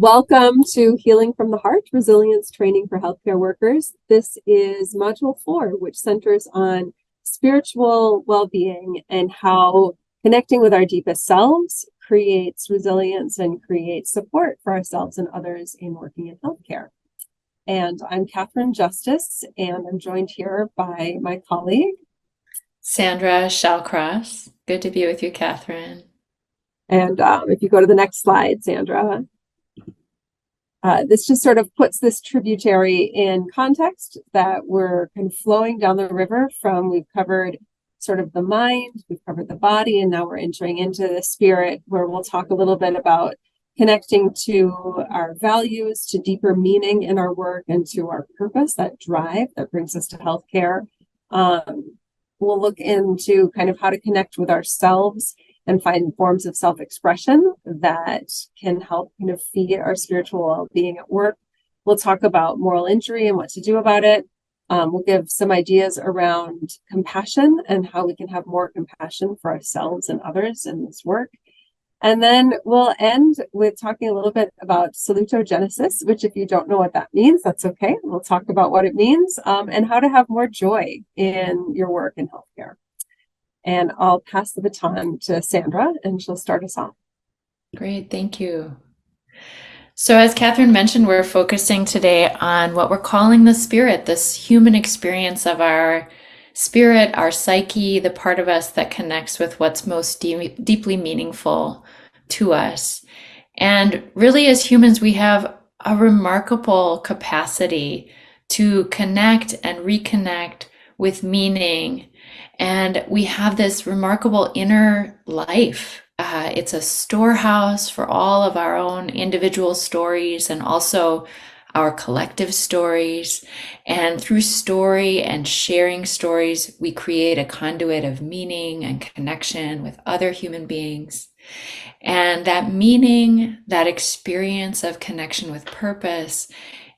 Welcome to Healing from the Heart, Resilience Training for Healthcare Workers. This is Module 4, which centers on spiritual well-being and how connecting with our deepest selves creates resilience and creates support for ourselves and others in working in healthcare. And I'm Catherine Justice, and I'm joined here by my colleague, Sandra Shallcross. Good to be with you, Catherine. and if you go to the next slide, Sandra. This just sort of puts this tributary in context that we're kind of flowing down the river from, we've covered sort of the mind, we've covered the body, and now we're entering into the spirit, where we'll talk a little bit about connecting to our values, to deeper meaning in our work, and to our purpose, that drive that brings us to healthcare. We'll look into kind of how to connect with ourselves and find forms of self-expression that can help kind of feed our spiritual well-being at work. We'll talk about moral injury and what to do about it. We'll give some ideas around compassion and how we can have more compassion for ourselves and others in this work. And then we'll end with talking a little bit about salutogenesis, which if you don't know what that means, that's okay. We'll talk about what it means and how to have more joy in your work in healthcare. And I'll pass the baton to Sandra, and she'll start us off. Great, thank you. So, as Catherine mentioned, we're focusing today on what we're calling the spirit, this human experience of our spirit, our psyche, the part of us that connects with what's most deeply meaningful to us. And really, as humans, we have a remarkable capacity to connect and reconnect with meaning. And we have this remarkable inner life. It's a storehouse for all of our own individual stories and also our collective stories. And through story and sharing stories, we create a conduit of meaning and connection with other human beings. And that meaning, that experience of connection with purpose,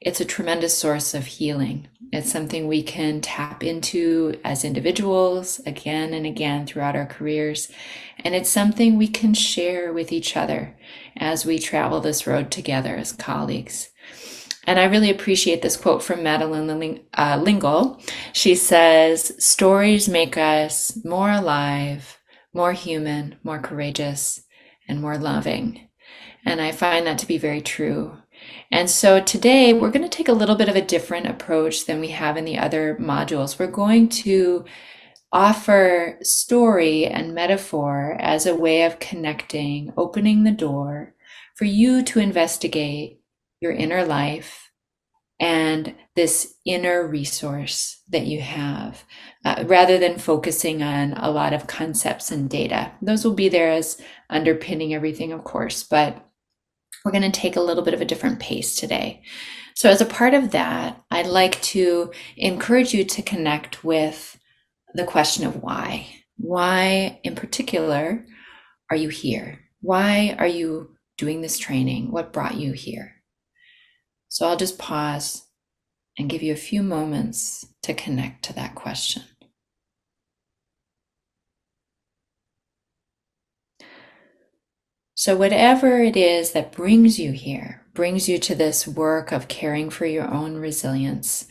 it's a tremendous source of healing. It's something we can tap into as individuals again and again throughout our careers. And it's something we can share with each other as we travel this road together as colleagues. And I really appreciate this quote from Madeleine L'Engle. She says, "Stories make us more alive, more human, more courageous, and more loving." And I find that to be very true. And so today we're going to take a little bit of a different approach than we have in the other modules. We're going to offer story and metaphor as a way of connecting, opening the door for you to investigate your inner life and this inner resource that you have, rather than focusing on a lot of concepts and data. Those will be there as underpinning everything, of course, but we're going to take a little bit of a different pace today. So as a part of that, I'd like to encourage you to connect with the question of why. Why, in particular, are you here? Why are you doing this training? What brought you here? So I'll just pause and give you a few moments to connect to that question. So whatever it is that brings you here, brings you to this work of caring for your own resilience,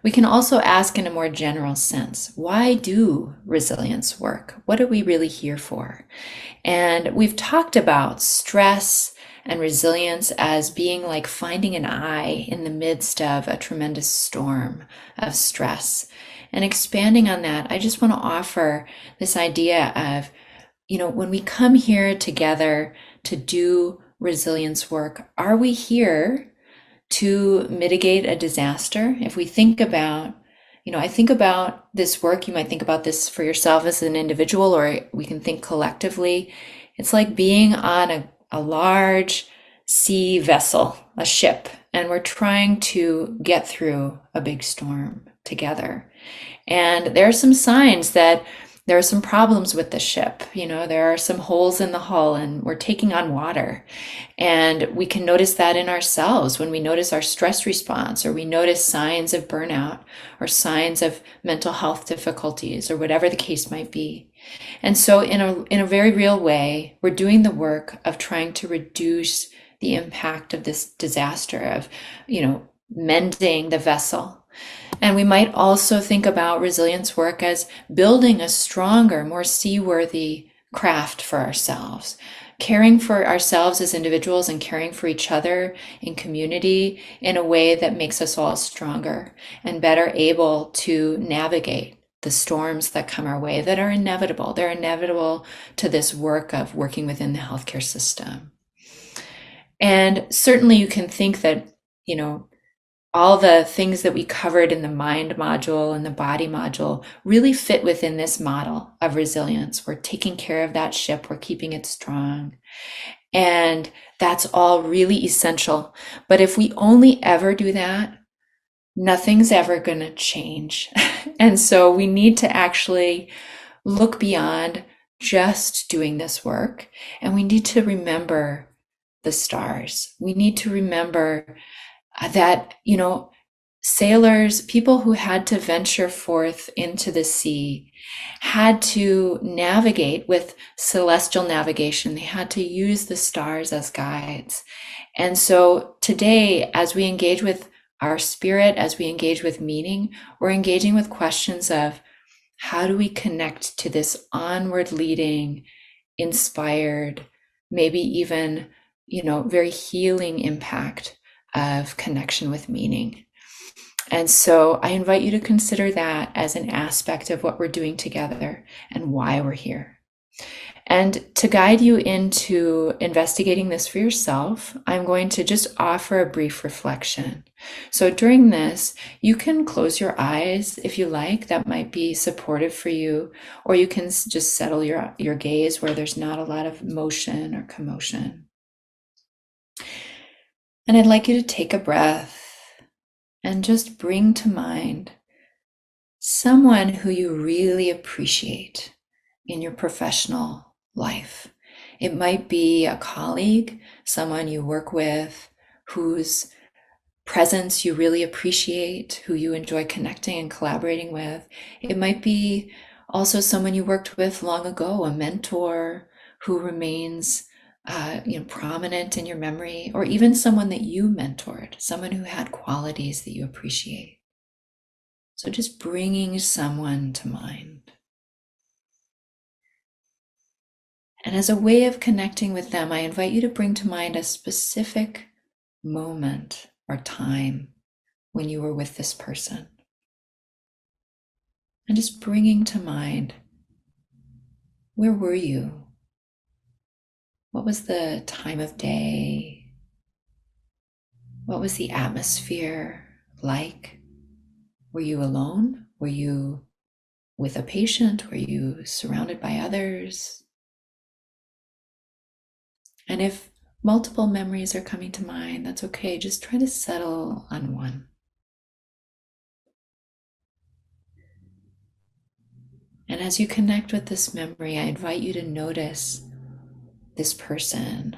we can also ask in a more general sense, why do resilience work? What are we really here for? And we've talked about stress and resilience as being like finding an eye in the midst of a tremendous storm of stress. And expanding on that, I just want to offer this idea of, when we come here together to do resilience work, are we here to mitigate a disaster? If we think about, I think about this work, you might think about this for yourself as an individual, or we can think collectively. It's like being on a large sea vessel, a ship, and we're trying to get through a big storm together. And there are some signs that there are some problems with the ship. There are some holes in the hull and we're taking on water. And we can notice that in ourselves when we notice our stress response, or we notice signs of burnout or signs of mental health difficulties, or whatever the case might be. And so in a very real way, we're doing the work of trying to reduce the impact of this disaster, of, mending the vessel. And we might also think about resilience work as building a stronger, more seaworthy craft for ourselves, caring for ourselves as individuals and caring for each other in community in a way that makes us all stronger and better able to navigate the storms that come our way that are inevitable. They're inevitable to this work of working within the healthcare system. And certainly you can think that, all the things that we covered in the mind module and the body module really fit within this model of resilience. We're taking care of that ship, we're keeping it strong. And that's all really essential. But if we only ever do that, nothing's ever going to change. And so we need to actually look beyond just doing this work. And we need to remember the stars. We need to remember that, sailors, people who had to venture forth into the sea, had to navigate with celestial navigation. They had to use the stars as guides. And so today, as we engage with our spirit, as we engage with meaning, we're engaging with questions of how do we connect to this onward leading, inspired, maybe even, very healing impact of connection with meaning. And so I invite you to consider that as an aspect of what we're doing together and why we're here. And to guide you into investigating this for yourself, I'm going to just offer a brief reflection. So during this, you can close your eyes if you like. That might be supportive for you, or you can just settle your gaze where there's not a lot of motion or commotion. And I'd like you to take a breath and just bring to mind someone who you really appreciate in your professional life. It might be a colleague, someone you work with, whose presence you really appreciate, who you enjoy connecting and collaborating with. It might be also someone you worked with long ago, a mentor who remains prominent in your memory, or even someone that you mentored, someone who had qualities that you appreciate. So just bringing someone to mind. And as a way of connecting with them, I invite you to bring to mind a specific moment or time when you were with this person. And just bringing to mind, where were you? What was the time of day? What was the atmosphere like? Were you alone? Were you with a patient? Were you surrounded by others? And if multiple memories are coming to mind, that's okay. Just try to settle on one. And as you connect with this memory, I invite you to notice this person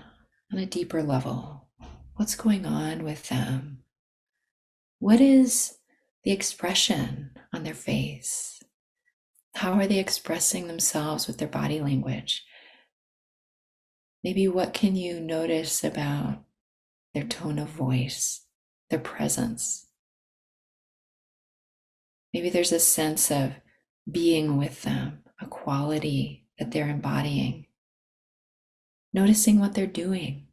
on a deeper level. What's going on with them? What is the expression on their face? How are they expressing themselves with their body language? Maybe what can you notice about their tone of voice, their presence? Maybe there's a sense of being with them, a quality that they're embodying. Noticing what they're doing.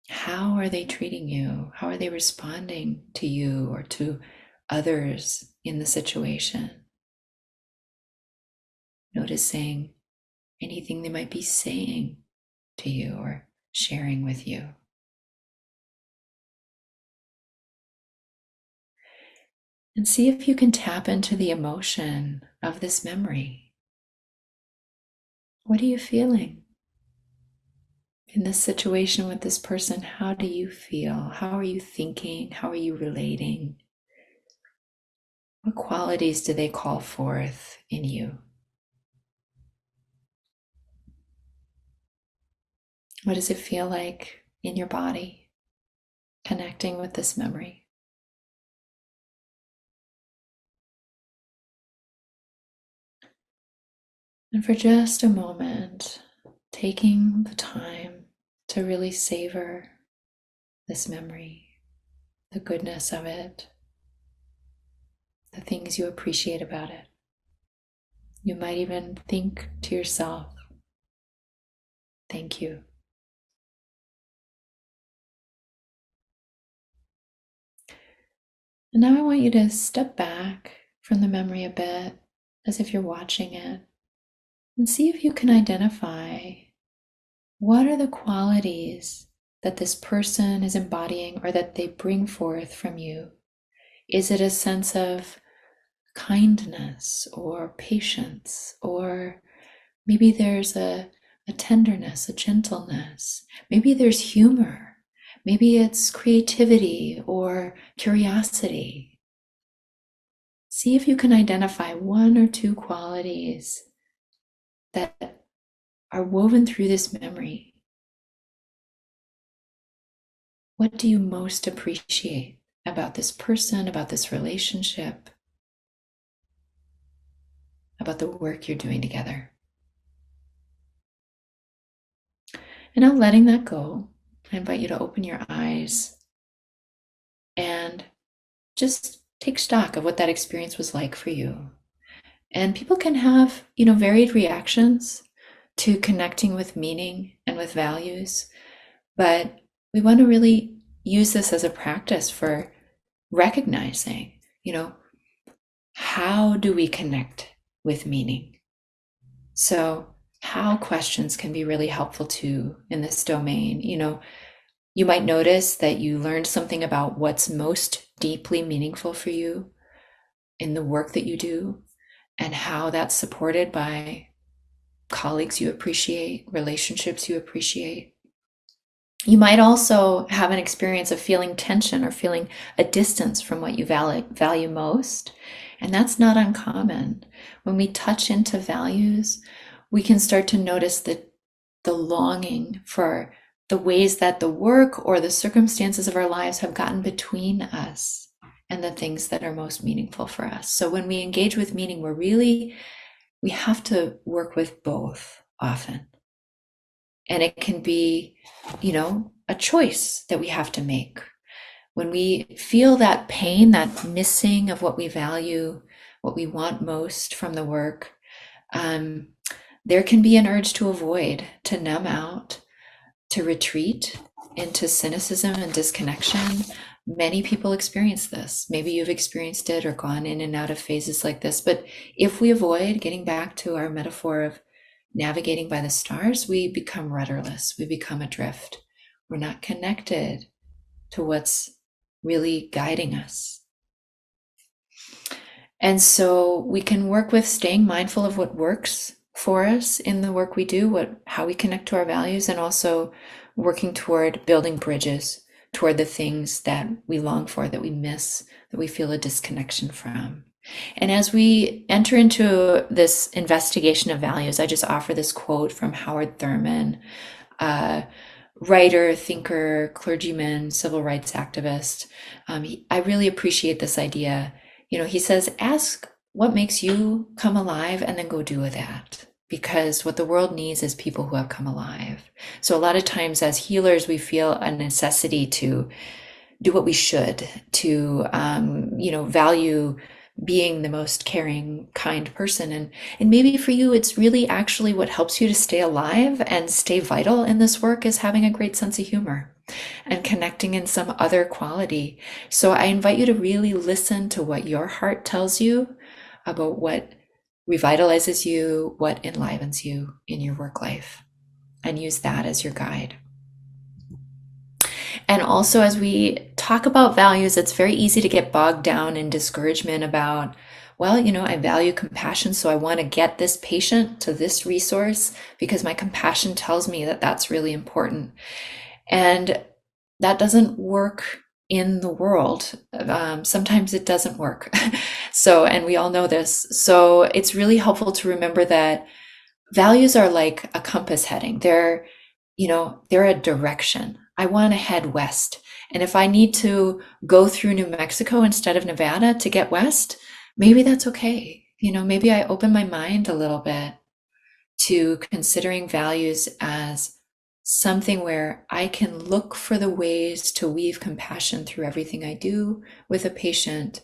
How are they treating you? How are they responding to you or to others in the situation? Noticing anything they might be saying to you or sharing with you. And see if you can tap into the emotion of this memory. What are you feeling? In this situation with this person, how do you feel? How are you thinking? How are you relating? What qualities do they call forth in you? What does it feel like in your body, connecting with this memory? And for just a moment, taking the time to really savor this memory, the goodness of it, the things you appreciate about it. You might even think to yourself, thank you. And now I want you to step back from the memory a bit, as if you're watching it, and see if you can identify what are the qualities that this person is embodying or that they bring forth from you. Is it a sense of kindness or patience, or maybe there's a tenderness, a gentleness, maybe there's humor, maybe it's creativity or curiosity. See if you can identify one or two qualities that are woven through this memory. What do you most appreciate about this person, about this relationship, about the work you're doing together? And now, letting that go, I invite you to open your eyes and just take stock of what that experience was like for you. And people can have, varied reactions to connecting with meaning and with values, but we want to really use this as a practice for recognizing, how do we connect with meaning? So how questions can be really helpful too in this domain. You might notice that you learned something about what's most deeply meaningful for you in the work that you do, and how that's supported by colleagues you appreciate, relationships you appreciate. You might also have an experience of feeling tension or feeling a distance from what you value most. And that's not uncommon. When we touch into values, we can start to notice the longing for the ways that the work or the circumstances of our lives have gotten between us and the things that are most meaningful for us. So when we engage with meaning, we have to work with both often. And it can be, a choice that we have to make. When we feel that pain, that missing of what we value, what we want most from the work, there can be an urge to avoid, to numb out, to retreat into cynicism and disconnection. Many people experience this. Maybe you've experienced it or gone in and out of phases like this. But if we avoid, getting back to our metaphor of navigating by the stars, we become rudderless. We become adrift. We're not connected to what's really guiding us. And so we can work with staying mindful of what works for us in the work we do, how we connect to our values, and also working toward building bridges toward the things that we long for, that we miss, that we feel a disconnection from. And as we enter into this investigation of values, I just offer this quote from Howard Thurman, writer, thinker, clergyman, civil rights activist. I really appreciate this idea. He says, ask what makes you come alive and then go do that. Because what the world needs is people who have come alive. So a lot of times as healers, we feel a necessity to do what we should, to, value being the most caring, kind person. And maybe for you, it's really actually what helps you to stay alive and stay vital in this work is having a great sense of humor and connecting in some other quality. So I invite you to really listen to what your heart tells you about what revitalizes you, what enlivens you in your work life, and use that as your guide. And also, as we talk about values, it's very easy to get bogged down in discouragement about, well, I value compassion, so I want to get this patient to this resource because my compassion tells me that that's really important. And that doesn't work in the world. Sometimes it doesn't work. And we all know this. So it's really helpful to remember that values are like a compass heading. They're a direction. I want to head west. And if I need to go through New Mexico instead of Nevada to get west, maybe that's okay. Maybe I open my mind a little bit to considering values as something where I can look for the ways to weave compassion through everything I do with a patient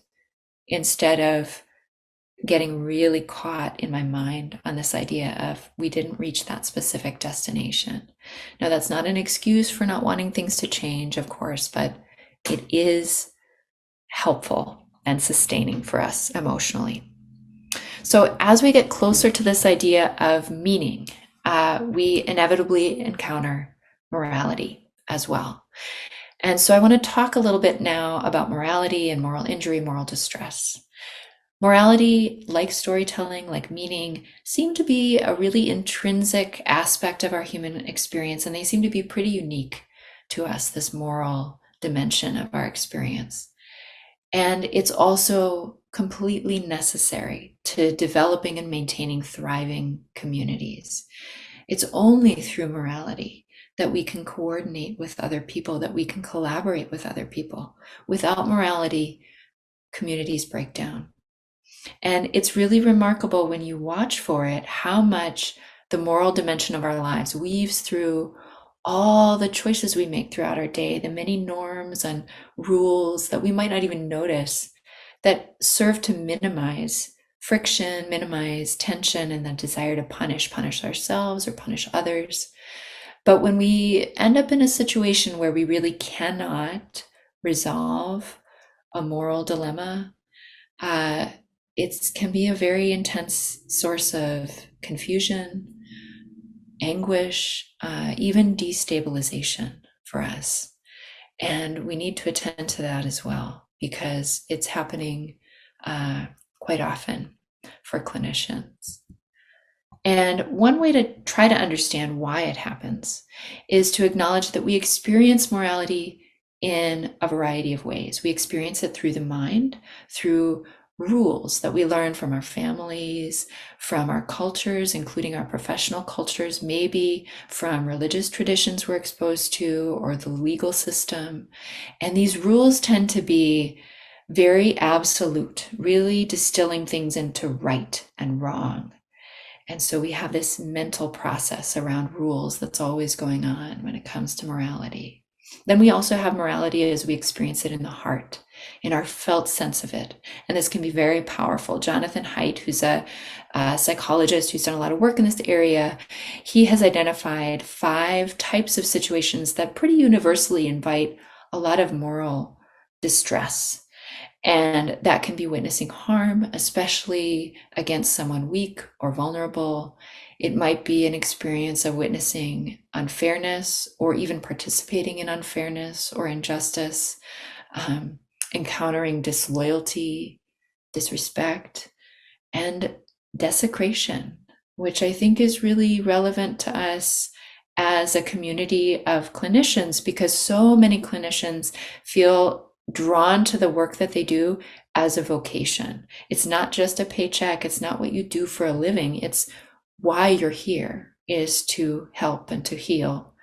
instead of getting really caught in my mind on this idea of we didn't reach that specific destination. Now, that's not an excuse for not wanting things to change, of course, but it is helpful and sustaining for us emotionally. So, as we get closer to this idea of meaning, we inevitably encounter morality as well. And so, I want to talk a little bit now about morality and moral injury, moral distress. Morality, like storytelling, like meaning, seem to be a really intrinsic aspect of our human experience, and they seem to be pretty unique to us, this moral dimension of our experience. And it's also completely necessary to developing and maintaining thriving communities. It's only through morality that we can coordinate with other people, that we can collaborate with other people. Without morality, communities break down. And it's really remarkable when you watch for it, how much the moral dimension of our lives weaves through all the choices we make throughout our day, the many norms and rules that we might not even notice that serve to minimize friction, minimize tension, and the desire to punish ourselves or punish others. But when we end up in a situation where we really cannot resolve a moral dilemma, it can be a very intense source of confusion, anguish, even destabilization for us. And we need to attend to that as well, because it's happening quite often for clinicians. And one way to try to understand why it happens is to acknowledge that we experience morality in a variety of ways. We experience it through the mind, through rules that we learn from our families, from our cultures, including our professional cultures, maybe from religious traditions we're exposed to, or the legal system. And these rules tend to be very absolute, really distilling things into right and wrong. And so we have this mental process around rules that's always going on when it comes to morality. Then we also have morality as we experience it in the heart, in our felt sense of it. And this can be very powerful. Jonathan Haidt, who's a psychologist who's done a lot of work in this area, he has identified 5 types of situations that pretty universally invite a lot of moral distress. And that can be witnessing harm, especially against someone weak or vulnerable. It might be an experience of witnessing unfairness or even participating in unfairness or injustice, encountering disloyalty, disrespect, and desecration, which I think is really relevant to us as a community of clinicians, because so many clinicians feel drawn to the work that they do as a vocation. It's not just a paycheck. It's not what you do for a living. It's why you're here, is to help and to heal.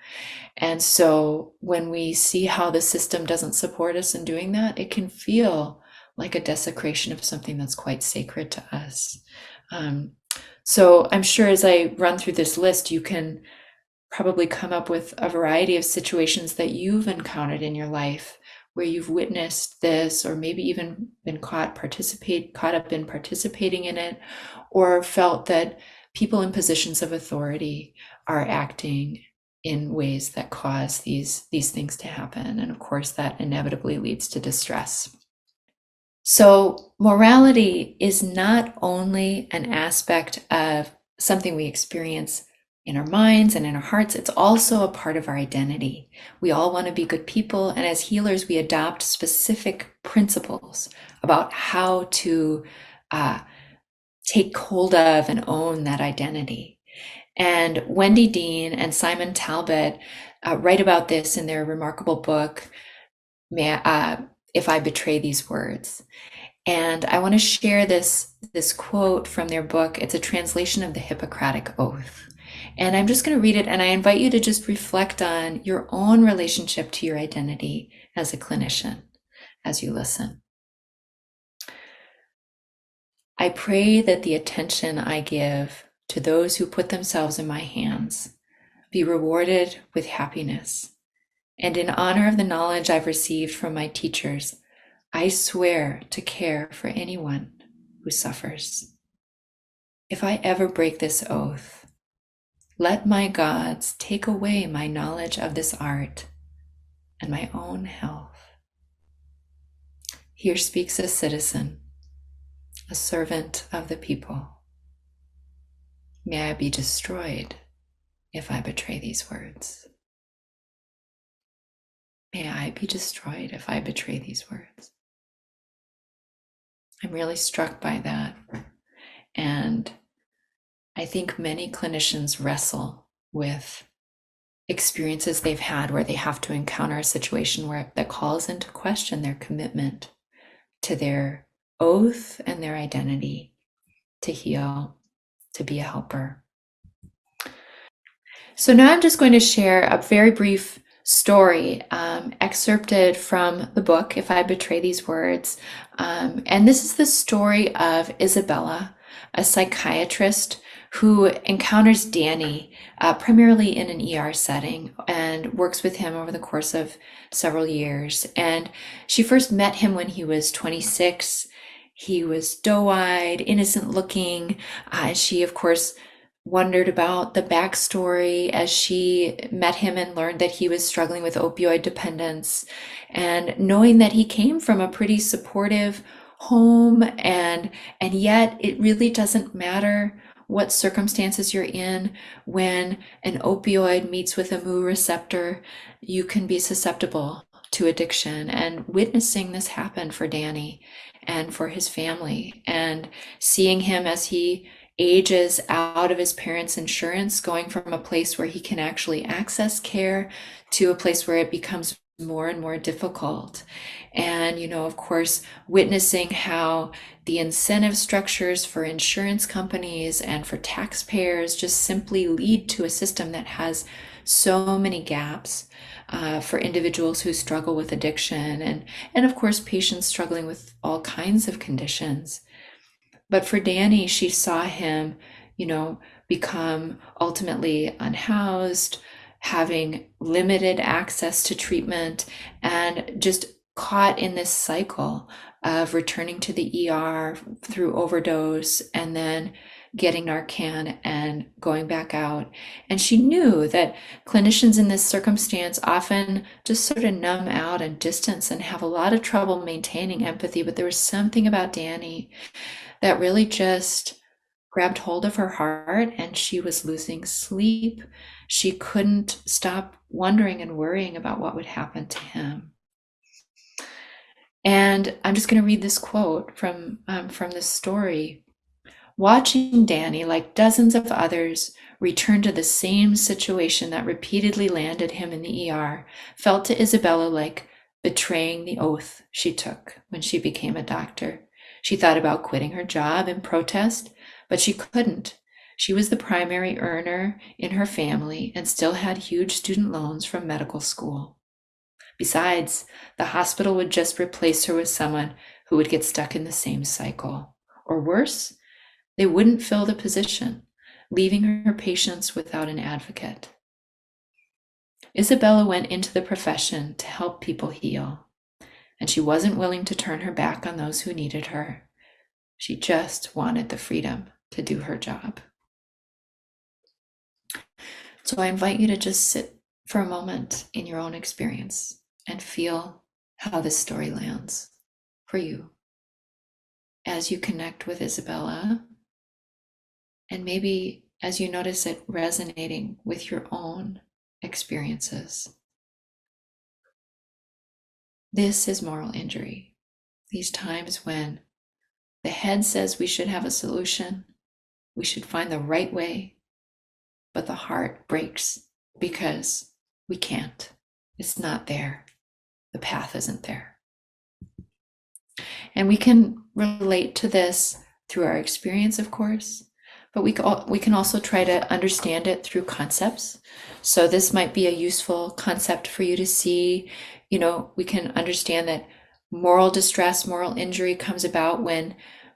And so when we see how the system doesn't support us in doing that, it can feel like a desecration of something that's quite sacred to us. So I'm sure as I run through this list, you can probably come up with a variety of situations that you've encountered in your life where you've witnessed this, or maybe even been caught up in participating in it, or felt that people in positions of authority are acting in ways that cause these things to happen. And of course, that inevitably leads to distress. So morality is not only an aspect of something we experience in our minds and in our hearts, it's also a part of our identity. We all want to be good people, and as healers, we adopt specific principles about how to take hold of and own that identity. And Wendy Dean and Simon Talbot write about this in their remarkable book, If I Betray These Words. And I want to share this quote from their book. It's a translation of the Hippocratic Oath. And I'm just going to read it, and I invite you to just reflect on your own relationship to your identity as a clinician as you listen. I pray that the attention I give to those who put themselves in my hands be rewarded with happiness. And in honor of the knowledge I've received from my teachers, I swear to care for anyone who suffers. If I ever break this oath, let my gods take away my knowledge of this art and my own health. Here speaks a citizen, a servant of the people. May I be destroyed if I betray these words. May I be destroyed if I betray these words. I'm really struck by that. And I think many clinicians wrestle with experiences they've had where they have to encounter a situation that calls into question their commitment to their oath and their identity to heal, to be a helper. So now I'm just going to share a very brief story excerpted from the book, If I Betray These Words. And this is the story of Isabella, a psychiatrist who encounters Danny primarily in an ER setting and works with him over the course of several years. And she first met him when he was 26. He was doe-eyed, innocent looking. She, of course, wondered about the backstory as she met him and learned that he was struggling with opioid dependence. And knowing that he came from a pretty supportive home, and yet it really doesn't matter what circumstances you're in. When an opioid meets with a mu receptor, you can be susceptible to addiction. And witnessing this happen for Danny and for his family, and seeing him as he ages out of his parents' insurance, going from a place where he can actually access care to a place where it becomes more and more difficult. And, of course, witnessing how the incentive structures for insurance companies and for taxpayers just simply lead to a system that has so many gaps for individuals who struggle with addiction, and of course, patients struggling with all kinds of conditions. But for Danny, she saw him, become ultimately unhoused, having limited access to treatment, and just caught in this cycle of returning to the ER through overdose and then getting Narcan and going back out. And she knew that clinicians in this circumstance often just sort of numb out and distance and have a lot of trouble maintaining empathy. But there was something about Danny that really just grabbed hold of her heart, and she was losing sleep. She couldn't stop wondering and worrying about what would happen to him. And I'm just going to read this quote from this story. Watching Danny, like dozens of others, return to the same situation that repeatedly landed him in the ER, felt to Isabella like betraying the oath she took when she became a doctor. She thought about quitting her job in protest, but she couldn't. She was the primary earner in her family and still had huge student loans from medical school. Besides, the hospital would just replace her with someone who would get stuck in the same cycle. Or worse, they wouldn't fill the position, leaving her patients without an advocate. Isabella went into the profession to help people heal, and she wasn't willing to turn her back on those who needed her. She just wanted the freedom to do her job. So I invite you to just sit for a moment in your own experience and feel how this story lands for you as you connect with Isabella, and maybe as you notice it resonating with your own experiences. This is moral injury. These times when the head says we should have a solution, we should find the right way, but the heart breaks because we can't. It's not there. The path isn't there. And we can relate to this through our experience, of course, but we can also try to understand it through concepts. So this might be a useful concept for you to see. We can understand that moral distress, moral injury comes about when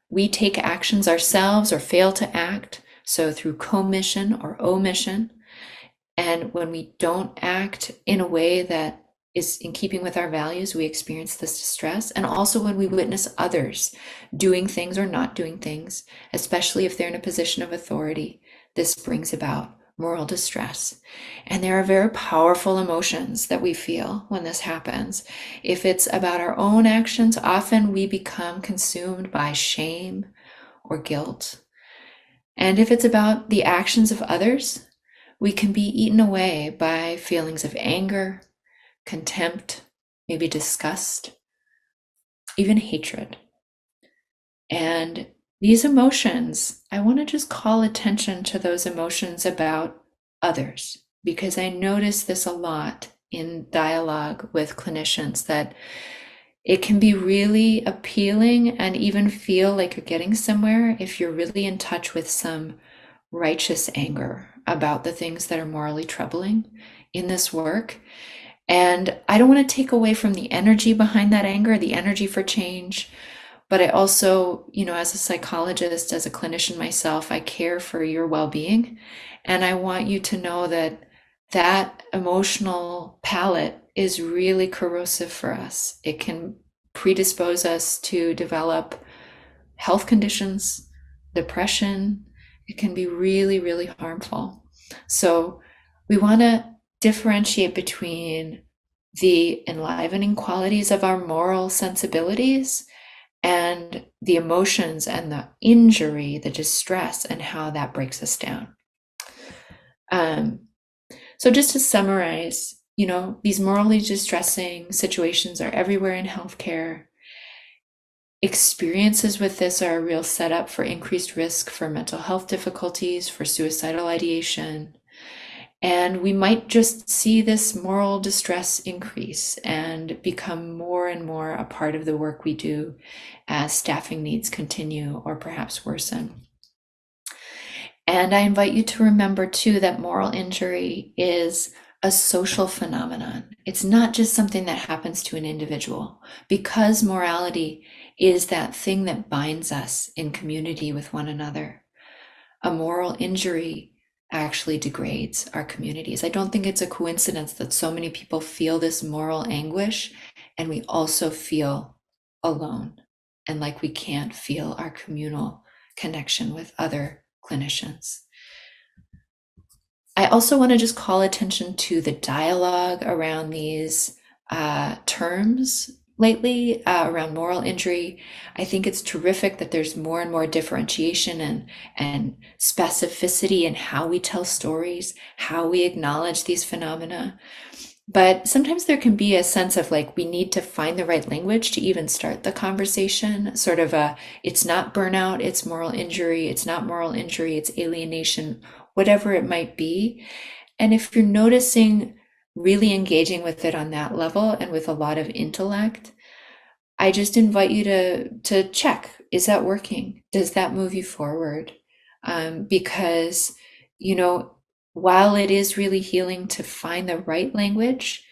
we take actions ourselves or fail to act. So through commission or omission. And when we don't act in a way that is in keeping with our values, we experience this distress. And also when we witness others doing things or not doing things, especially if they're in a position of authority, this brings about moral distress. And there are very powerful emotions that we feel when this happens. If it's about our own actions, often we become consumed by shame or guilt. And if it's about the actions of others, we can be eaten away by feelings of anger, contempt, maybe disgust, even hatred. And these emotions, I want to just call attention to those emotions about others, because I notice this a lot in dialogue with clinicians, that it can be really appealing and even feel like you're getting somewhere if you're really in touch with some righteous anger about the things that are morally troubling in this work. And I don't want to take away from the energy behind that anger, the energy for change. But I also, as a psychologist, as a clinician myself, I care for your well-being. And I want you to know that that emotional palette is really corrosive for us. It can predispose us to develop health conditions, depression. It can be really, really harmful. So we want to differentiate between the enlivening qualities of our moral sensibilities and the emotions and the injury, the distress, and how that breaks us down. So just to summarize, these morally distressing situations are everywhere in healthcare. Experiences with this are a real setup for increased risk for mental health difficulties, for suicidal ideation. And we might just see this moral distress increase and become more and more a part of the work we do as staffing needs continue or perhaps worsen. And I invite you to remember too that moral injury is a social phenomenon. It's not just something that happens to an individual, because morality is that thing that binds us in community with one another. A moral injury actually degrades our communities. I don't think it's a coincidence that so many people feel this moral anguish, and we also feel alone and like we can't feel our communal connection with other clinicians. I also want to just call attention to the dialogue around these terms lately around moral injury. I think it's terrific that there's more and more differentiation and specificity in how we tell stories, how we acknowledge these phenomena. But sometimes there can be a sense of like, we need to find the right language to even start the conversation, sort of it's not burnout, it's moral injury, it's not moral injury, it's alienation, whatever it might be. And if you're noticing really engaging with it on that level and with a lot of intellect, I just invite you to check, is that working? Does that move you forward? Because, while it is really healing to find the right language,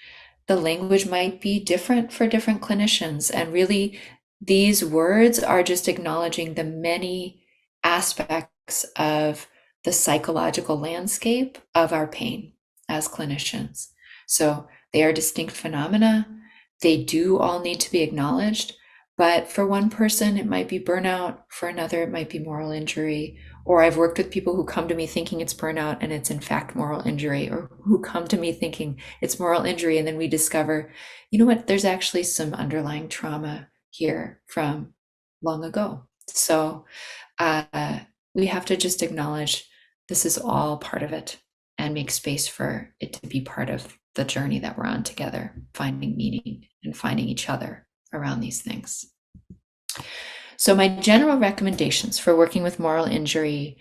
the language might be different for different clinicians. And really, these words are just acknowledging the many aspects of the psychological landscape of our pain as clinicians. So they are distinct phenomena. They do all need to be acknowledged. But for one person, it might be burnout. For another, it might be moral injury. Or I've worked with people who come to me thinking it's burnout and it's in fact moral injury, or who come to me thinking it's moral injury. And then we discover, there's actually some underlying trauma here from long ago. So we have to just acknowledge this is all part of it and make space for it to be part of the journey that we're on together, finding meaning and finding each other around these things. So my general recommendations for working with moral injury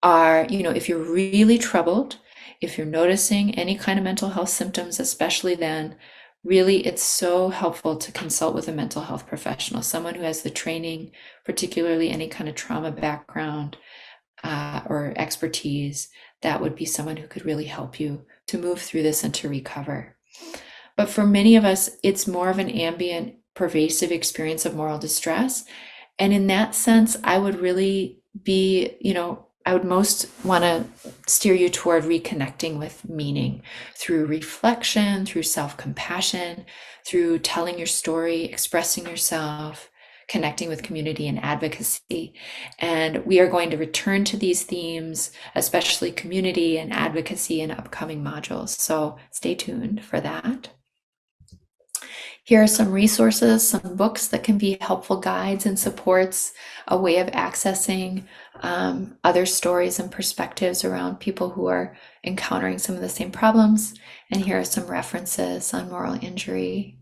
are, if you're really troubled, if you're noticing any kind of mental health symptoms, especially then, really it's so helpful to consult with a mental health professional, someone who has the training, particularly any kind of trauma background or expertise. That would be someone who could really help you to move through this and to recover. But for many of us, it's more of an ambient, pervasive experience of moral distress. And in that sense, I would really be, I would most want to steer you toward reconnecting with meaning through reflection, through self-compassion, through telling your story, expressing yourself, connecting with community and advocacy. And we are going to return to these themes, especially community and advocacy, in upcoming modules. So stay tuned for that. Here are some resources, some books that can be helpful guides and supports, a way of accessing other stories and perspectives around people who are encountering some of the same problems. And here are some references on moral injury.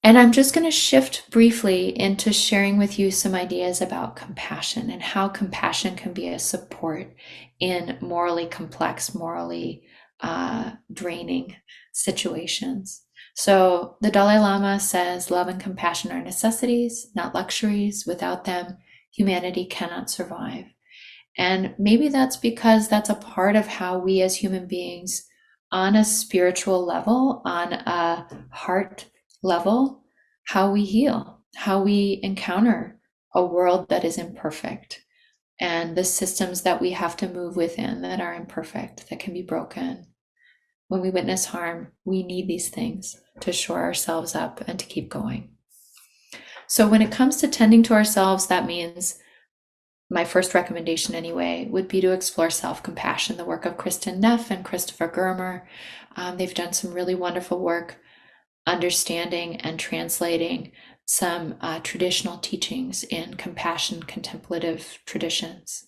And I'm just going to shift briefly into sharing with you some ideas about compassion and how compassion can be a support in morally complex, morally draining situations. So the Dalai Lama says love and compassion are necessities, not luxuries. Without them, humanity cannot survive. And maybe that's because that's a part of how we as human beings, on a spiritual level, on a heart level, how we heal, how we encounter a world that is imperfect, and the systems that we have to move within that are imperfect, that can be broken. When we witness harm, we need these things to shore ourselves up and to keep going. So when it comes to tending to ourselves, that means my first recommendation anyway would be to explore self-compassion, the work of Kristen Neff and Christopher Germer. They've done some really wonderful work understanding and translating some traditional teachings in compassion contemplative traditions.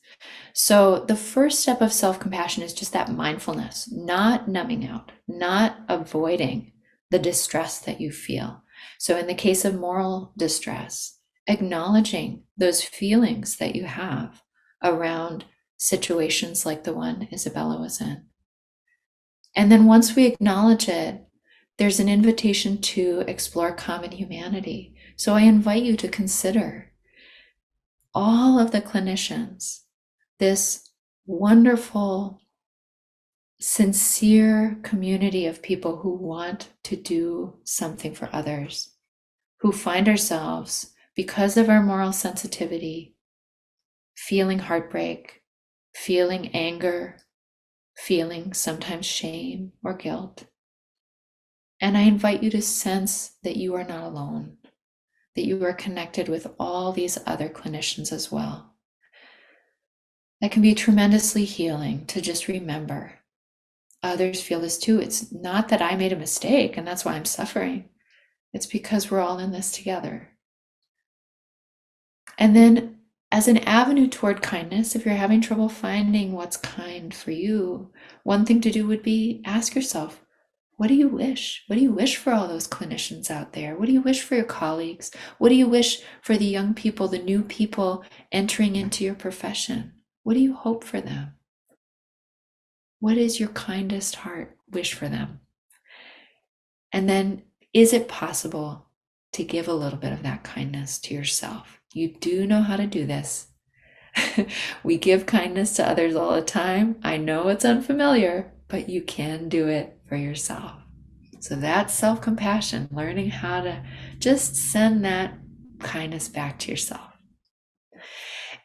So the first step of self-compassion is just that mindfulness, not numbing out, not avoiding the distress that you feel. So in the case of moral distress, acknowledging those feelings that you have around situations like the one Isabella was in. And then once we acknowledge it, there's an invitation to explore common humanity. So I invite you to consider all of the clinicians, this wonderful, sincere community of people who want to do something for others, who find ourselves, because of our moral sensitivity, feeling heartbreak, feeling anger, feeling sometimes shame or guilt. And I invite you to sense that you are not alone, that you are connected with all these other clinicians as well. That can be tremendously healing to just remember others feel this too. It's not that I made a mistake and that's why I'm suffering. It's because we're all in this together. And then as an avenue toward kindness, if you're having trouble finding what's kind for you, one thing to do would be ask yourself, what do you wish? What do you wish for all those clinicians out there? What do you wish for your colleagues? What do you wish for the young people, the new people entering into your profession? What do you hope for them? What is your kindest heart wish for them? And then, is it possible to give a little bit of that kindness to yourself? You do know how to do this. We give kindness to others all the time. I know it's unfamiliar, but you can do it for yourself. So that's self-compassion, learning how to just send that kindness back to yourself.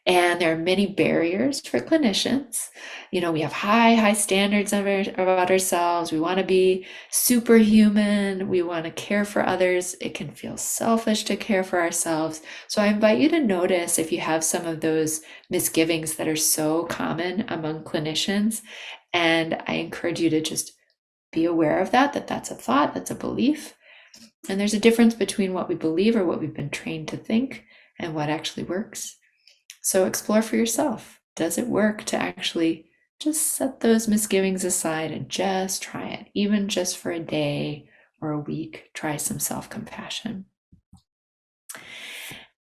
And there are many barriers for clinicians. You know, we have high standards about ourselves. We want to be superhuman. We want to care for others. It can feel selfish to care for ourselves. So I invite you to notice if you have some of those misgivings that are so common among clinicians. And I encourage you to just be aware of that that's a thought, that's a belief. And there's a difference between what we believe or what we've been trained to think and what actually works. So explore for yourself. Does it work to actually just set those misgivings aside and just try it? Even just for a day or a week, try some self-compassion.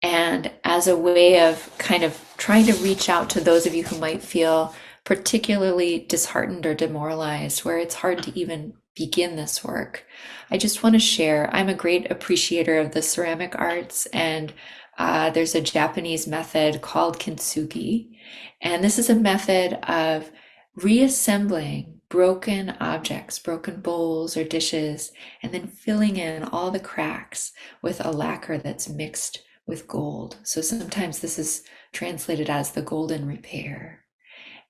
And as a way of kind of trying to reach out to those of you who might feel particularly disheartened or demoralized, where it's hard to even begin this work, I just want to share, I'm a great appreciator of the ceramic arts, and there's a Japanese method called kintsugi. And this is a method of reassembling broken objects, broken bowls or dishes, and then filling in all the cracks with a lacquer that's mixed with gold. So sometimes this is translated as the golden repair.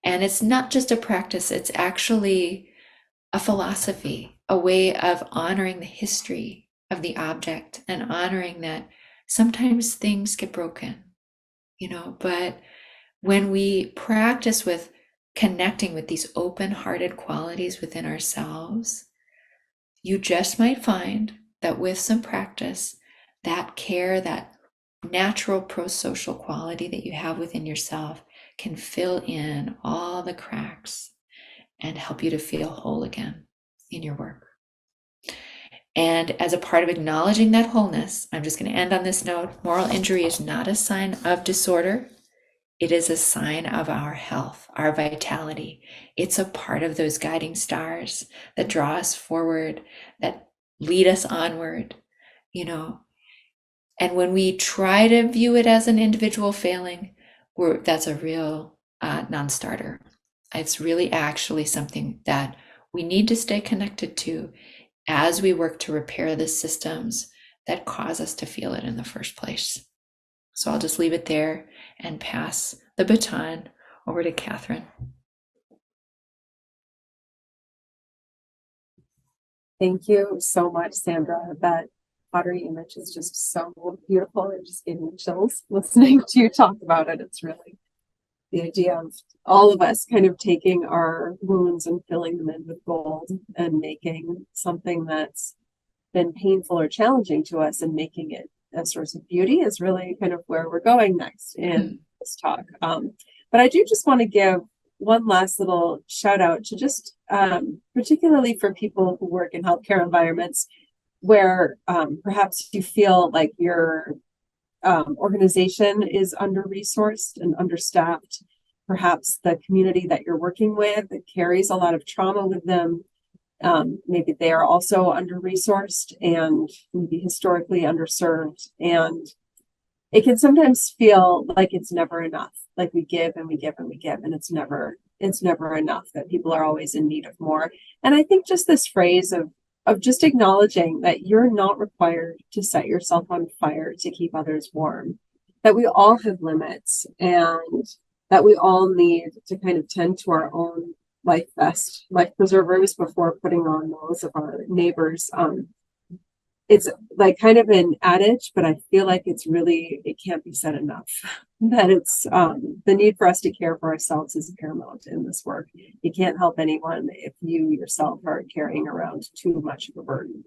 And it's not just a practice, it's actually a philosophy, a way of honoring the history of the object and honoring that sometimes things get broken, but when we practice with connecting with these open-hearted qualities within ourselves, you just might find that with some practice, that care, that natural pro-social quality that you have within yourself can fill in all the cracks and help you to feel whole again in your work. And as a part of acknowledging that wholeness, I'm just going to end on this note. Moral injury is not a sign of disorder. It is a sign of our health, our vitality. It's a part of those guiding stars that draw us forward, that lead us onward, And when we try to view it as an individual failing, that's a real non-starter. It's really actually something that we need to stay connected to as we work to repair the systems that cause us to feel it in the first place. So I'll just leave it there and pass the baton over to Catherine. Thank you so much, Sandra. That pottery image is just so beautiful. It just gave me chills listening to you talk about it. It's really the idea of all of us kind of taking our wounds and filling them in with gold and making something that's been painful or challenging to us and making it a source of beauty is really kind of where we're going next in this talk. But I do just want to give one last little shout out to just particularly for people who work in healthcare environments where perhaps you feel like your organization is under-resourced and understaffed. Perhaps the community that you're working with carries a lot of trauma with them. Maybe they are also under-resourced and maybe historically underserved. And it can sometimes feel like it's never enough. Like we give and we give and we give, and it's never enough, that people are always in need of more. And I think just this phrase of just acknowledging that you're not required to set yourself on fire to keep others warm, that we all have limits and that we all need to kind of tend to our own life preservers before putting on those of our neighbors. It's like kind of an adage, but I feel like it can't be said enough that it's the need for us to care for ourselves is paramount in this work. You can't help anyone if you yourself are carrying around too much of a burden.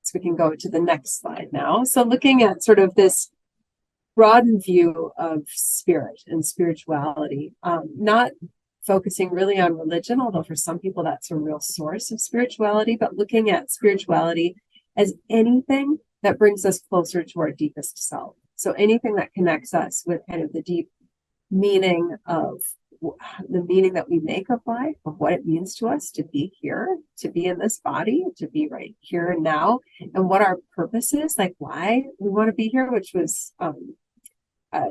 So we can go to the next slide now. So looking at sort of this broadened view of spirit and spirituality, not focusing really on religion, although for some people that's a real source of spirituality, but looking at spirituality as anything that brings us closer to our deepest self. So anything that connects us with kind of the deep meaning of the meaning that we make of life, of what it means to us to be here, to be in this body, to be right here and now, and what our purpose is, like why we want to be here, which was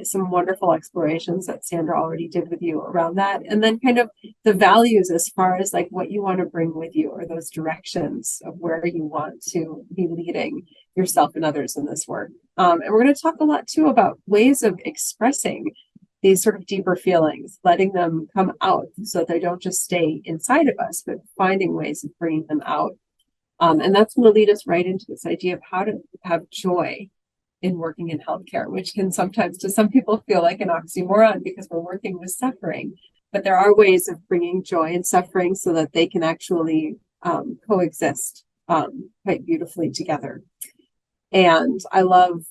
some wonderful explorations that Sandra already did with you around that. And then kind of the values as far as like what you want to bring with you, or those directions of where you want to be leading yourself and others in this work. And we're going to talk a lot too about ways of expressing these sort of deeper feelings, letting them come out so they don't just stay inside of us, but finding ways of bringing them out. And that's going to lead us right into this idea of how to have joy in working in healthcare, which can sometimes to some people feel like an oxymoron because we're working with suffering. But there are ways of bringing joy and suffering so that they can actually coexist quite beautifully together. And I love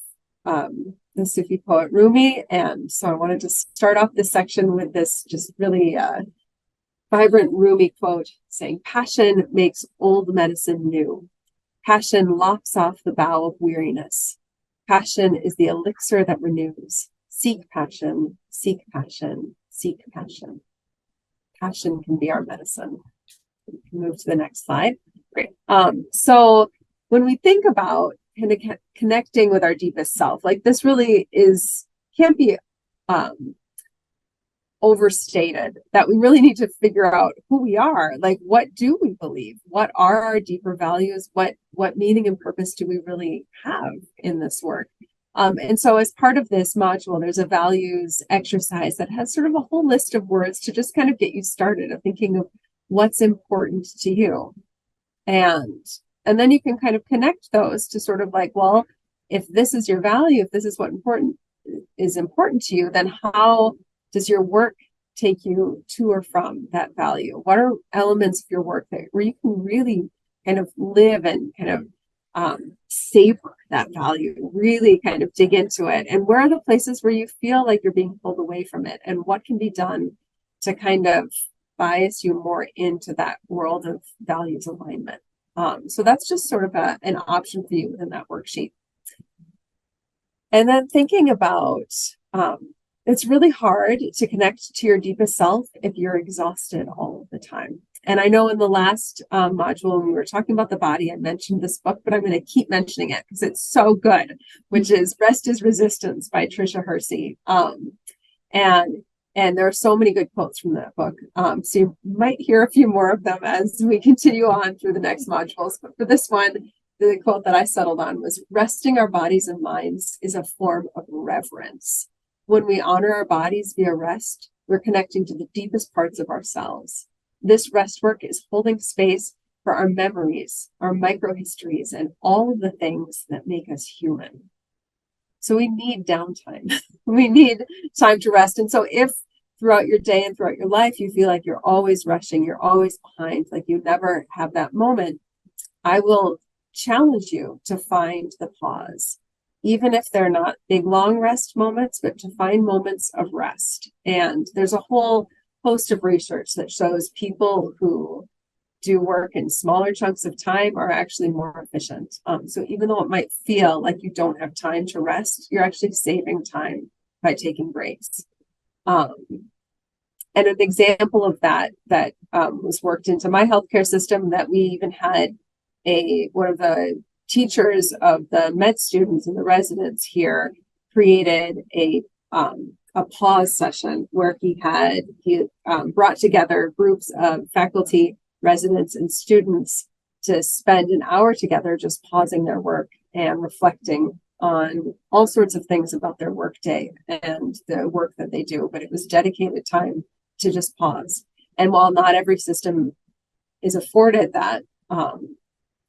the Sufi poet Rumi. And so I wanted to start off this section with this just really vibrant Rumi quote saying, "Passion makes old medicine new. Passion lops off the bough of weariness. Passion is the elixir that renews. Seek passion, seek passion, seek passion." Passion can be our medicine. We can move to the next slide. Great. So when we think about kind of connecting with our deepest self, like this really can't be overstated, that we really need to figure out who we are. Like, what do we believe? What are our deeper values? What meaning and purpose do we really have in this work? And so as part of this module, there's a values exercise that has sort of a whole list of words to just kind of get you started of thinking of what's important to you. And then you can kind of connect those to sort of like, well, if this is your value, if this is what is important to you, then how does your work take you to or from that value? What are elements of your work where you can really kind of live and kind of savor that value, really kind of dig into it? And where are the places where you feel like you're being pulled away from it? And what can be done to kind of bias you more into that world of values alignment? So that's just sort of an option for you within that worksheet. And then thinking about, it's really hard to connect to your deepest self if you're exhausted all of the time. And I know in the last module, when we were talking about the body, I mentioned this book, but I'm going to keep mentioning it because it's so good, which is Rest is Resistance by Tricia Hersey. And there are so many good quotes from that book. So you might hear a few more of them as we continue on through the next modules. But for this one, the quote that I settled on was, resting our bodies and minds is a form of reverence. When we honor our bodies via rest, we're connecting to the deepest parts of ourselves. This rest work is holding space for our memories, our microhistories, and all of the things that make us human. So we need downtime. We need time to rest. And so if throughout your day and throughout your life, you feel like you're always rushing, you're always behind, like you never have that moment, I will challenge you to find the pause, even if they're not big, long rest moments, but to find moments of rest. And there's a whole host of research that shows people who do work in smaller chunks of time are actually more efficient. So even though it might feel like you don't have time to rest, you're actually saving time by taking breaks. And an example of that was worked into my healthcare system, that we even had one of the teachers of the med students and the residents here created a pause session where he brought together groups of faculty, residents, and students to spend an hour together just pausing their work and reflecting on all sorts of things about their work day and the work that they do. But it was dedicated time to just pause. And while not every system is afforded that,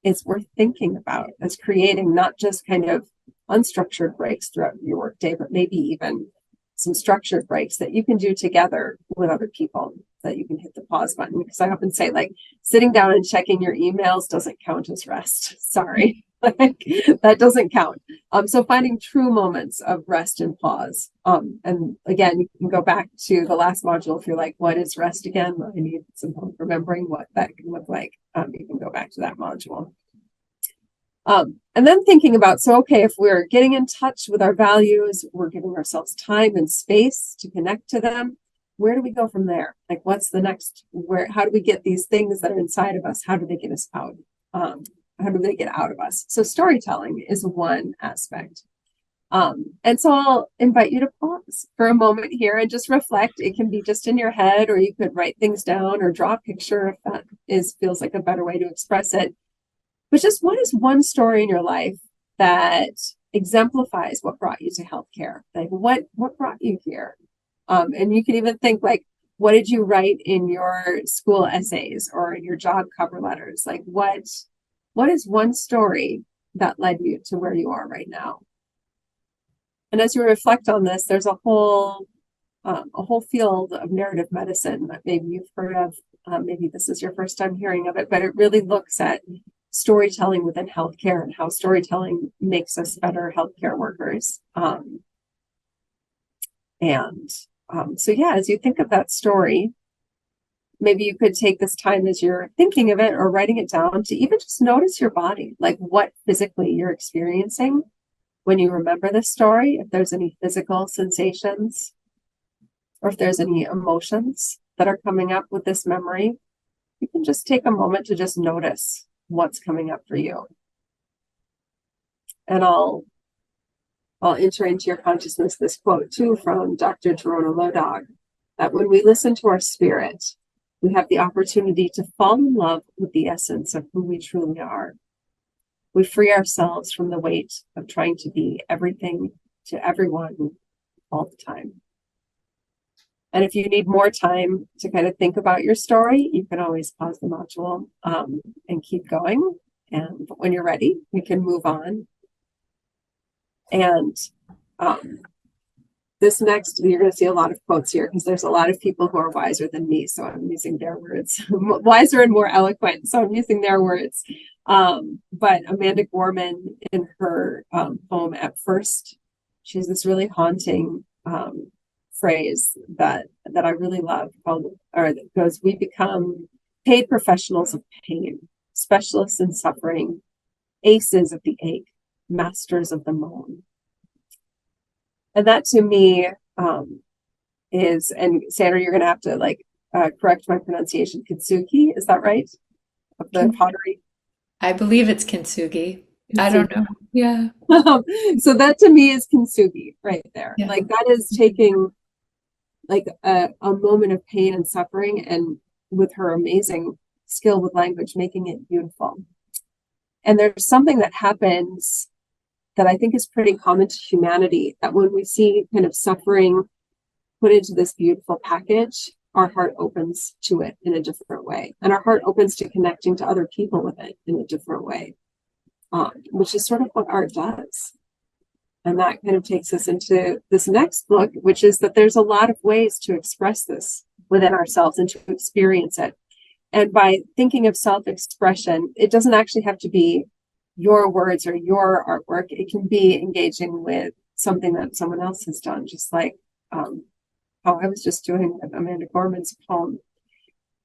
it's worth thinking about as creating not just kind of unstructured breaks throughout your workday, but maybe even some structured breaks that you can do together with other people, that you can hit the pause button. Because I often say, like, sitting down and checking your emails doesn't count as rest. Sorry, like, that doesn't count. So finding true moments of rest and pause. And again, you can go back to the last module if you're like, what is rest again? I need some help remembering what that can look like. You can go back to that module. And then thinking about, so, okay, if we're getting in touch with our values, we're giving ourselves time and space to connect to them, where do we go from there? Like, what's the next, how do we get these things that are inside of us? How do they get us out? How do they get out of us? So storytelling is one aspect. And so I'll invite you to pause for a moment here and just reflect. It can be just in your head, or you could write things down or draw a picture if that feels like a better way to express it. But just, what is one story in your life that exemplifies what brought you to healthcare? Like, what brought you here? And you can even think, like, what did you write in your school essays or in your job cover letters? Like, what is one story that led you to where you are right now? And as you reflect on this, there's a whole field of narrative medicine that maybe you've heard of. Maybe this is your first time hearing of it, but it really looks at storytelling within healthcare and how storytelling makes us better healthcare workers. So yeah, as you think of that story, maybe you could take this time as you're thinking of it or writing it down to even just notice your body, like what physically you're experiencing when you remember this story, if there's any physical sensations or if there's any emotions that are coming up with this memory. You can just take a moment to just notice what's coming up for you. And I'll enter into your consciousness this quote too from Dr. Torona Lodog, that when we listen to our spirit, we have the opportunity to fall in love with the essence of who we truly are. We free ourselves from the weight of trying to be everything to everyone all the time. And if you need more time to kind of think about your story, you can always pause the module and keep going. And when you're ready, we can move on. And this next, you're going to see a lot of quotes here because there's a lot of people who are wiser than me. So I'm using their words, wiser and more eloquent. So I'm using their words. But Amanda Gorman, in her poem At First, she has this really haunting phrase that I really love that goes, we become paid professionals of pain, specialists in suffering, aces of the ache, masters of the moan. And that to me is, and Sandra, you're going to have to correct my pronunciation, Kintsugi, is that right? Of the pottery? I believe it's kintsugi. I don't know. Yeah. So that to me is kintsugi right there. Yeah. Like that is taking like a moment of pain and suffering and with her amazing skill with language, making it beautiful. And there's something that happens that I think is pretty common to humanity, that when we see kind of suffering put into this beautiful package, our heart opens to it in a different way. And our heart opens to connecting to other people with it in a different way, which is sort of what art does. And that kind of takes us into this next book, which is that there's a lot of ways to express this within ourselves and to experience it. And by thinking of self-expression, it doesn't actually have to be your words or your artwork. It can be engaging with something that someone else has done, just like how I was just doing with Amanda Gorman's poem.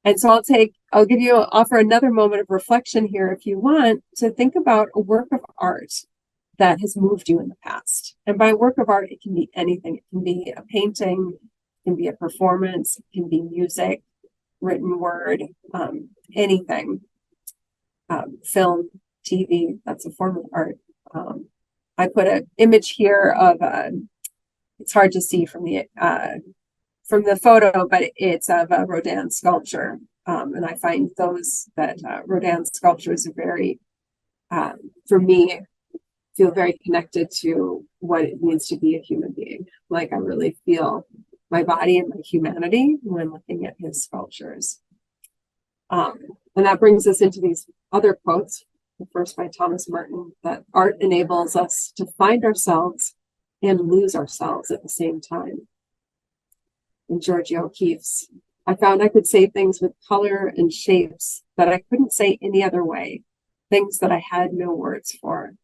And so I'll offer another moment of reflection here if you want to think about a work of art that has moved you in the past. And by work of art, it can be anything. It can be a painting, it can be a performance, it can be music, written word, anything, film, TV, that's a form of art. I put an image here of, it's hard to see from the photo, but it's of a Rodin sculpture. And I find that Rodin sculptures are very, for me, feel very connected to what it means to be a human being. Like I really feel my body and my humanity when looking at his sculptures. And that brings us into these other quotes. The first by Thomas Merton, that art enables us to find ourselves and lose ourselves at the same time. And Georgia O'Keeffe's, I found I could say things with color and shapes that I couldn't say any other way, things that I had no words for.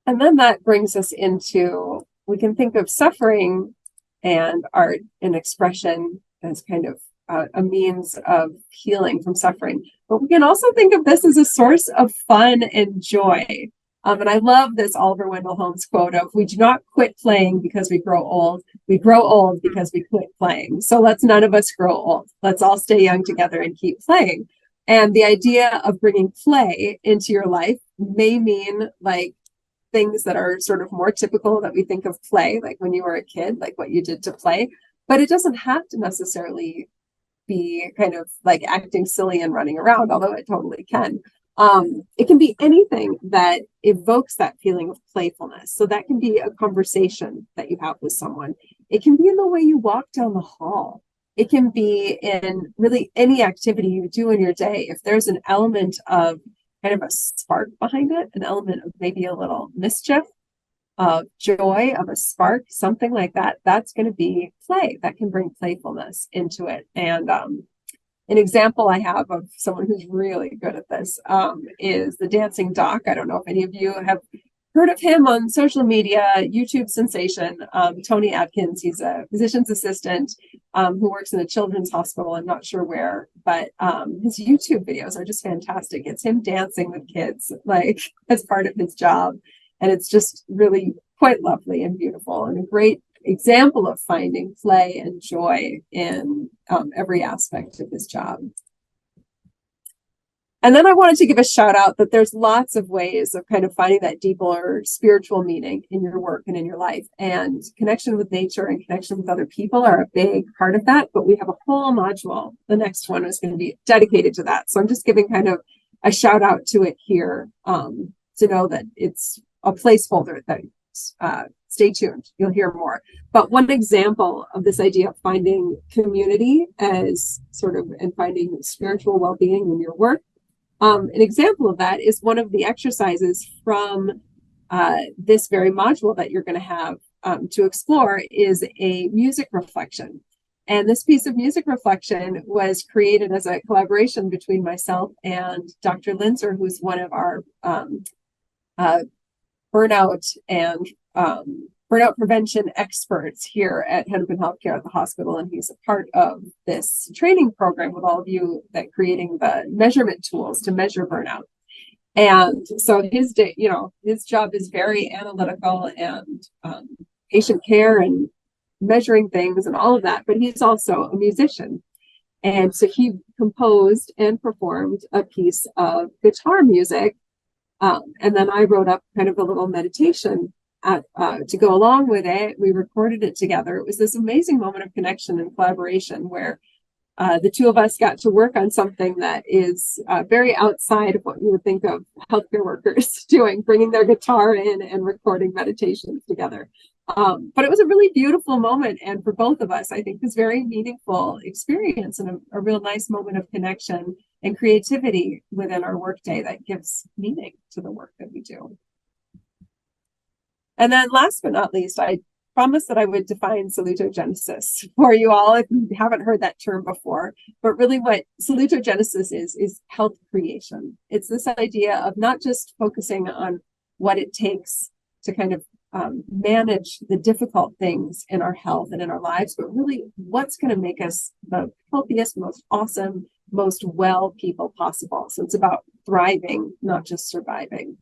And then that brings us into, we can think of suffering and art and expression as kind of a means of healing from suffering. But we can also think of this as a source of fun and joy. And I love this Oliver Wendell Holmes quote of, we do not quit playing because we grow old. We grow old because we quit playing. So let's none of us grow old. Let's all stay young together and keep playing. And the idea of bringing play into your life may mean like things that are sort of more typical that we think of play, like when you were a kid, like what you did to play. But it doesn't have to necessarily be kind of like acting silly and running around, although it totally can. It can be anything that evokes that feeling of playfulness. So that can be a conversation that you have with someone. It can be in the way you walk down the hall. It can be in really any activity you do in your day. If there's an element of kind of a spark behind it, an element of maybe a little mischief, of joy, of a spark, something like that, that's going to be play. That can bring playfulness into it. And an example I have of someone who's really good at this is the Dancing Doc. I don't know if any of you have heard of him on social media, YouTube sensation, Tony Atkins. He's a physician's assistant who works in a children's hospital. I'm not sure where, but his YouTube videos are just fantastic. It's him dancing with kids, like as part of his job. And it's just really quite lovely and beautiful and a great example of finding play and joy in every aspect of his job. And then I wanted to give a shout out that there's lots of ways of kind of finding that deeper spiritual meaning in your work and in your life. And connection with nature and connection with other people are a big part of that. But we have a whole module. The next one is going to be dedicated to that. So I'm just giving kind of a shout out to it here, to know that it's a placeholder that stay tuned. You'll hear more. But one example of this idea of finding community as sort of and finding spiritual well-being in your work. An example of that is one of the exercises from this very module that you're going to have to explore is a music reflection. And this piece of music reflection was created as a collaboration between myself and Dr. Linzer, who's one of our burnout and burnout prevention experts here at Hennepin Healthcare at the hospital. And he's a part of this training program with all of you that creating the measurement tools to measure burnout. And so his day, his job is very analytical and patient care and measuring things and all of that, but he's also a musician. And so he composed and performed a piece of guitar music. And then I wrote up kind of a little meditation to go along with it. We recorded it together. It was this amazing moment of connection and collaboration where the two of us got to work on something that is very outside of what you would think of healthcare workers doing, bringing their guitar in and recording meditations together. But it was a really beautiful moment. And for both of us, I think this very meaningful experience and a real nice moment of connection and creativity within our workday that gives meaning to the work that we do. And then last but not least, I promised that I would define salutogenesis for you all if you haven't heard that term before. But really what salutogenesis is health creation. It's this idea of not just focusing on what it takes to kind of manage the difficult things in our health and in our lives, but really what's going to make us the healthiest, most awesome, most well people possible. So it's about thriving, not just surviving.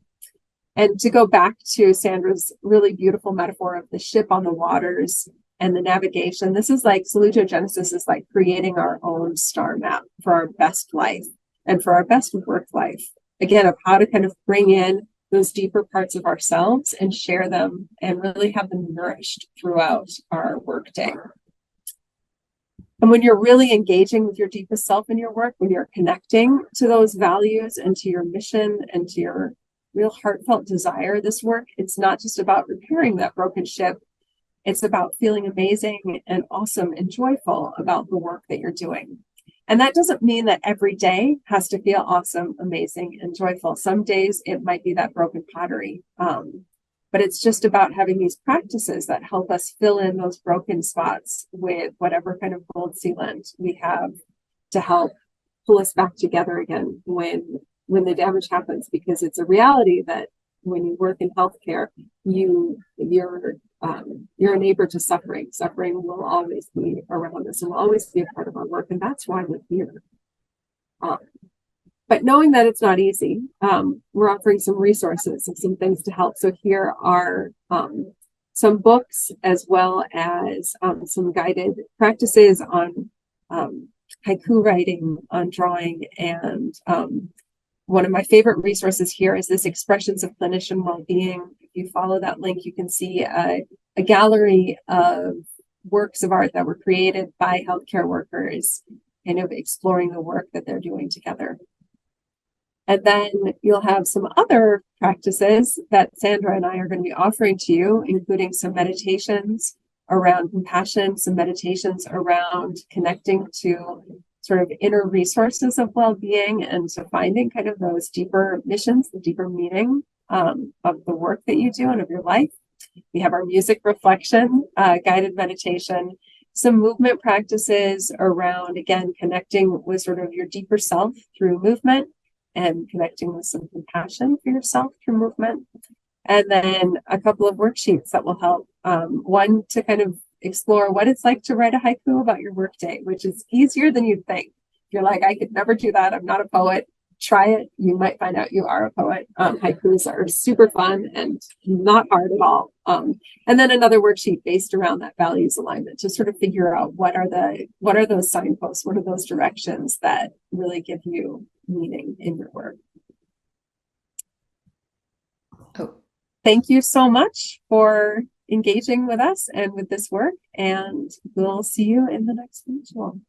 And to go back to Sandra's really beautiful metaphor of the ship on the waters and the navigation, this is like salutogenesis is like creating our own star map for our best life and for our best work life. Again, of how to kind of bring in those deeper parts of ourselves and share them and really have them nourished throughout our workday. And when you're really engaging with your deepest self in your work, when you're connecting to those values and to your mission and to your real heartfelt desire, this work, it's not just about repairing that broken ship. It's about feeling amazing and awesome and joyful about the work that you're doing. And that doesn't mean that every day has to feel awesome, amazing, and joyful. Some days it might be that broken pottery. But it's just about having these practices that help us fill in those broken spots with whatever kind of gold sealant we have to help pull us back together again when the damage happens, because it's a reality that when you work in healthcare, you're a neighbor to suffering. Suffering will always be around us and will always be a part of our work, and that's why we're here. But knowing that it's not easy, we're offering some resources and some things to help. So here are some books as well as some guided practices on haiku writing, on drawing, and one of my favorite resources here is this Expressions of Clinician Wellbeing. If you follow that link, you can see a gallery of works of art that were created by healthcare workers, kind of exploring the work that they're doing together. And then you'll have some other practices that Sandra and I are going to be offering to you, including some meditations around compassion, some meditations around connecting to sort of inner resources of well-being and so finding kind of those deeper missions, the deeper meaning of the work that you do and of your life. We have our music reflection, guided meditation, some movement practices around, again, connecting with sort of your deeper self through movement and connecting with some compassion for yourself through movement. And then a couple of worksheets that will help. One to kind of explore what it's like to write a haiku about your workday, which is easier than you'd think. If you're like, I could never do that, I'm not a poet, try it. You might find out you are a poet. Haikus are super fun and not hard at all. And then another worksheet based around that values alignment to sort of figure out what are those signposts, what are those directions that really give you meaning in your work. Oh, Thank you so much for engaging with us and with this work, and we'll see you in the next visual.